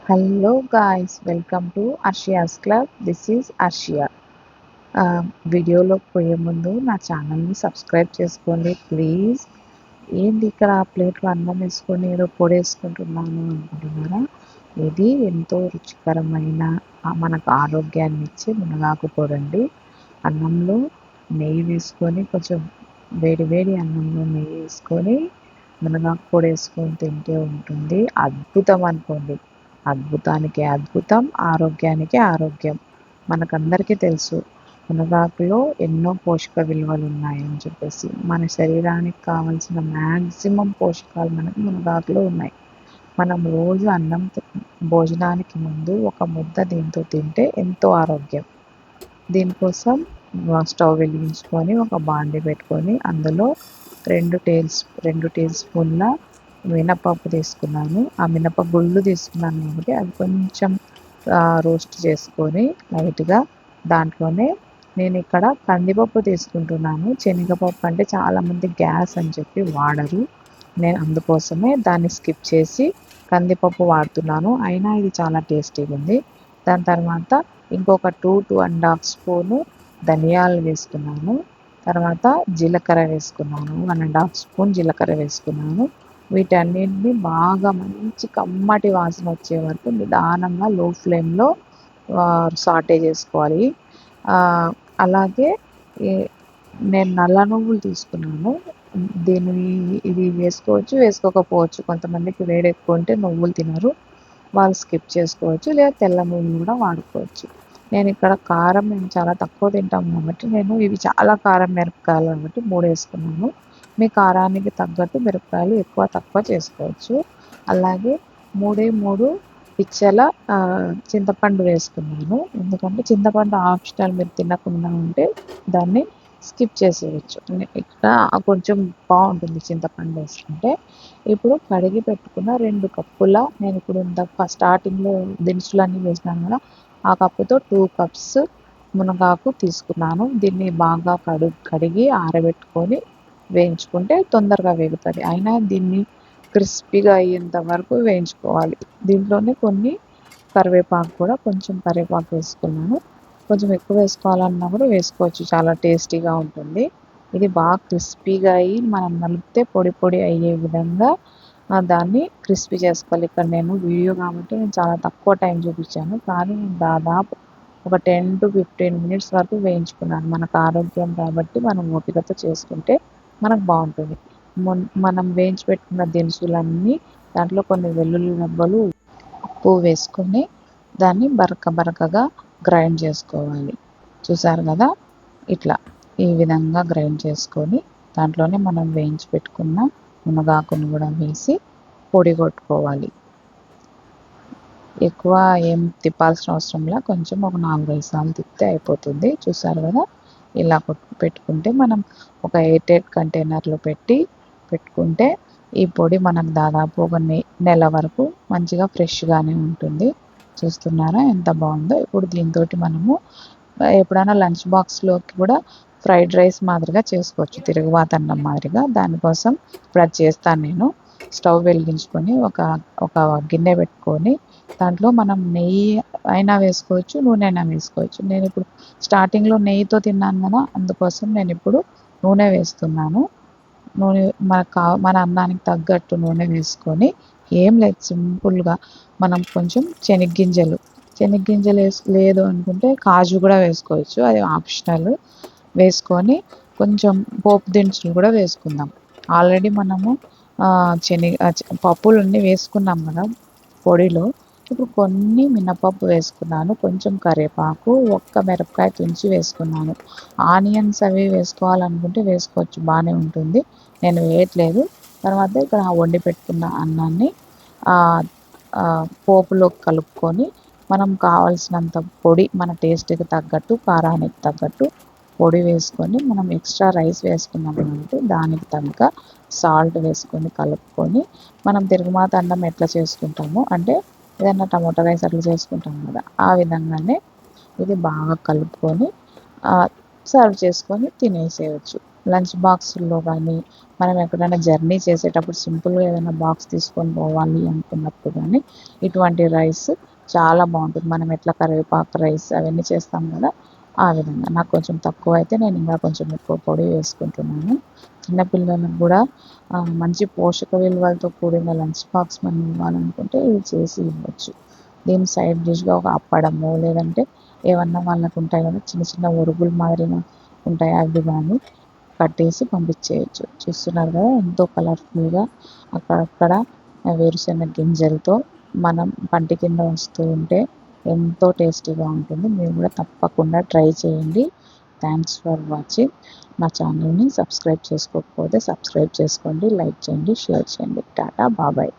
Hello guys, welcome to Arshia's club. This is Arshia. వీడియోలోకి పోయే ముందు నా ఛానల్ని సబ్స్క్రైబ్ చేసుకోండి ప్లీజ్. ఏంటి ఇక్కడ ప్లేట్లో అన్నం వేసుకొని ఏదో పొడి వేసుకుంటున్నాను అనుకుంటున్నారా? ఇది ఎంతో రుచికరమైన మనకు ఆరోగ్యాన్ని ఇచ్చే మునగాకు పొడి. అన్నంలో నెయ్యి వేసుకొని, కొంచెం వేడి వేడి అన్నంలో నెయ్యి వేసుకొని మునగాకు పొడి వేసుకొని తింటే ఉంటుంది అద్భుతం అనుకోండి. అద్భుతానికి అద్భుతం, ఆరోగ్యానికి ఆరోగ్యం. మనకందరికీ తెలుసు మునగాకులో ఎన్నో పోషక విలువలు ఉన్నాయని చెప్పేసి. మన శరీరానికి కావాల్సిన మ్యాక్సిమం పోషకాలు మనకు మునగాకులో ఉన్నాయి. మనం రోజు భోజనానికి ముందు ఒక ముద్ద దీంతో తింటే ఎంతో ఆరోగ్యం. దీనికోసం స్టవ్ వెలిగించుకొని ఒక బాండీ పెట్టుకొని అందులో రెండు టేబుల్ స్పూన్ల మినపప్పు తీసుకున్నాను. ఆ మినపగుళ్ళు తీసుకున్నాను కాబట్టి అది కొంచెం రోస్ట్ చేసుకొని లైట్గా దాంట్లోనే నేను ఇక్కడ కందిపప్పు తీసుకుంటున్నాను. శనగపప్పు అంటే చాలామంది గ్యాస్ అని చెప్పి వాడరు. నేను అందుకోసమే దాన్ని స్కిప్ చేసి కందిపప్పు వాడుతున్నాను. అయినా ఇది చాలా టేస్టీగా ఉంది. దాని తర్వాత ఇంకొక 2.5 స్పూను ధనియాలు వేసుకున్నాను. తర్వాత జీలకర్ర వేసుకున్నాను. 1.5 స్పూన్ జీలకర్ర వేసుకున్నాను. వీటన్నిటిని బాగా మంచి కమ్మటి వాసన వచ్చే వరకు నిదానంగా లో ఫ్లేమ్లో సాటే చేసుకోవాలి. అలాగే నేను నల్ల నువ్వులు తీసుకున్నాను. ఇది వేసుకోవచ్చు, వేసుకోకపోవచ్చు. కొంతమందికి వేడి ఎక్కువ ఉంటే నువ్వులు తినరు, వాళ్ళు స్కిప్ చేసుకోవచ్చు, లేదా తెల్ల నువ్వులు కూడా వాడుకోవచ్చు. నేను ఇక్కడ కారం మేము చాలా తక్కువ తింటాము కాబట్టి ఇవి చాలా కారం మిరపకాయలు కాబట్టి 3 వేసుకున్నాను. మీ కారానికి తగ్గట్టు మిరపకాయలు ఎక్కువ తక్కువ చేసుకోవచ్చు. అలాగే 3 పిచ్చల చింతపండు వేసుకున్నాను. ఎందుకంటే చింతపండు ఆప్షనల్, మీరు తినకుండా ఉంటే దాన్ని స్కిప్ చేసేయచ్చు. ఇక్కడ కొంచెం బాగుంటుంది చింతపండు వేసుకుంటే. ఇప్పుడు కడిగి పెట్టుకున్న 2 కప్పుల, నేను ఇప్పుడు స్టార్టింగ్లో దినుసులన్నీ వేసినాను కదా, ఆ కప్పుతో 2 కప్స్ మునగాకు తీసుకున్నాను. దీన్ని బాగా కడిగి ఆరబెట్టుకొని వేయించుకుంటే తొందరగా వేగుతుంది. అయినా దీన్ని క్రిస్పీగా అయ్యేంత వరకు వేయించుకోవాలి. దీంట్లోనే కొంచెం కరివేపాకు వేసుకున్నాను. కొంచెం ఎక్కువ వేసుకోవాలన్నా కూడా వేసుకోవచ్చు, చాలా టేస్టీగా ఉంటుంది. ఇది బాగా క్రిస్పీగా అయ్యి మనం నలిపితే పొడి పొడి అయ్యే విధంగా దాన్ని క్రిస్పీ చేసుకోవాలి. ఇక్కడ నేను వీడియో కాబట్టి నేను చాలా తక్కువ టైం చూపించాను, కానీ నేను దాదాపు ఒక 10 to 15 మినిట్స్ వరకు వేయించుకున్నాను. మనకు ఆరోగ్యం కాబట్టి మనం ఓపికతో చేసుకుంటే మనకు బాగుంటుంది. మనం వేయించి పెట్టుకున్న దినుసులన్నీ దాంట్లో కొన్ని వెల్లుల్లి రెబ్బలు, ఉప్పు వేసుకొని దాన్ని బరకగా గ్రైండ్ చేసుకోవాలి. చూసారు కదా, ఇట్లా ఈ విధంగా గ్రైండ్ చేసుకొని దాంట్లోనే మనం వేయించి పెట్టుకున్న మునగాకును కూడా వేసి పొడి కొట్టుకోవాలి. ఎక్కువ ఏం తిప్పాల్సిన అవసరంలా, కొంచెం ఒక 4-5 సార్లు తిప్పితే అయిపోతుంది. చూసారు కదా, ఇలా పెట్టుకుంటే మనం ఒక ఎయిర్టైట్ కంటైనర్లో పెట్టుకుంటే ఈ పొడి మనకు దాదాపు ఒక నెల వరకు మంచిగా ఫ్రెష్గానే ఉంటుంది. చూస్తున్నారా ఎంత బాగుందో. ఇప్పుడు దీంతో మనము ఎప్పుడైనా లంచ్ బాక్స్లోకి కూడా ఫ్రైడ్ రైస్ మాదిరిగా చేసుకోవచ్చు, తిరుగుబాతన్నం మాదిరిగా. దానికోసం ఇప్పుడు అది చేస్తాను నేను. స్టవ్ వెలిగించుకొని ఒక గిన్నె పెట్టుకొని దాంట్లో మనం నెయ్యి అయినా వేసుకోవచ్చు, నూనె అయినా వేసుకోవచ్చు. నేను ఇప్పుడు స్టార్టింగ్లో నెయ్యితో తిన్నాను కదా, అందుకోసం నేను ఇప్పుడు నూనె వేస్తున్నాను. నూనె మన అన్నానికి తగ్గట్టు నూనె వేసుకొని, ఏం లేదు, సింపుల్గా మనం కొంచెం శనగగింజలు లేదు అనుకుంటే కాజు కూడా వేసుకోవచ్చు, అది ఆప్షనల్. వేసుకొని కొంచెం పోపు దినుసులు కూడా వేసుకుందాం. ఆల్రెడీ మనము పప్పులన్నీ వేసుకున్నాం కదా పొడిలో. ఇప్పుడు కొన్ని మినపప్పు వేసుకున్నాను, కొంచెం కరివేపాకు, ఒక్క మిరపకాయ తుంచి వేసుకున్నాను. ఆనియన్స్ అవి వేసుకోవాలనుకుంటే వేసుకోవచ్చు, బాగానే ఉంటుంది. నేను వేయట్లేదు. తర్వాత ఇక్కడ వండి పెట్టుకున్న అన్నాన్ని పోపులో కలుపుకొని మనం కావాల్సినంత పొడి, మన టేస్ట్కి తగ్గట్టు, కారానికి తగ్గట్టు పొడి వేసుకొని, మనం ఎక్స్ట్రా రైస్ వేసుకున్నాం అంటే దానికి తగ్గ సాల్ట్ వేసుకొని కలుపుకొని, మనం తిరుగుమాత అన్నం ఎట్లా చేసుకుంటామో, అంటే ఏదైనా టమాటా రైస్ అట్లా చేసుకుంటాం కదా, ఆ విధంగానే ఇది బాగా కలుపుకొని సర్వ్ చేసుకొని తినేసేయచ్చు. లంచ్ బాక్స్లో కానీ మనం ఎక్కడైనా జర్నీ చేసేటప్పుడు సింపుల్గా ఏదైనా బాక్స్ తీసుకొని పోవాలి అనుకున్నప్పుడు కానీ ఇటువంటి రైస్ చాలా బాగుంటుంది. మనం ఎట్లా కరివేపాకు రైస్ అవన్నీ చేస్తాం కదా, ఆ విధంగా. నాకు కొంచెం తక్కువ అయితే నేను ఇంకా కొంచెం ఎక్కువ పొడి వేసుకుంటున్నాను. చిన్నపిల్లలకు కూడా మంచి పోషక విలువలతో కూడిన లంచ్ బాక్స్ మనం ఇవ్వాలనుకుంటే ఇది చేసి ఇవ్వచ్చు. దీని సైడ్ డిష్గా ఒక అప్పడము, లేదంటే ఏమన్నా వాళ్ళకు ఉంటాయి కదా చిన్న చిన్న ఒరుగులు మాదిరిగా ఉంటాయి, అవి కానీ కట్టేసి పంపించేయచ్చు. చూస్తున్నారు కదా ఎంతో కలర్ఫుల్గా అక్కడక్కడ వేరుశెనగ గింజలతో మనం పంటి కింద వస్తూ ఉంటే ఎంతో టేస్టీగా ఉంటుంది. మీరు కూడా తప్పకుండా ట్రై చేయండి. Thanks for watching. నా ఛానల్ని సబ్స్క్రైబ్ చేసుకోకపోతే సబ్స్క్రైబ్ చేసుకోండి, లైక్ చేయండి, షేర్ చేయండి. టాటా, బాబాయ్.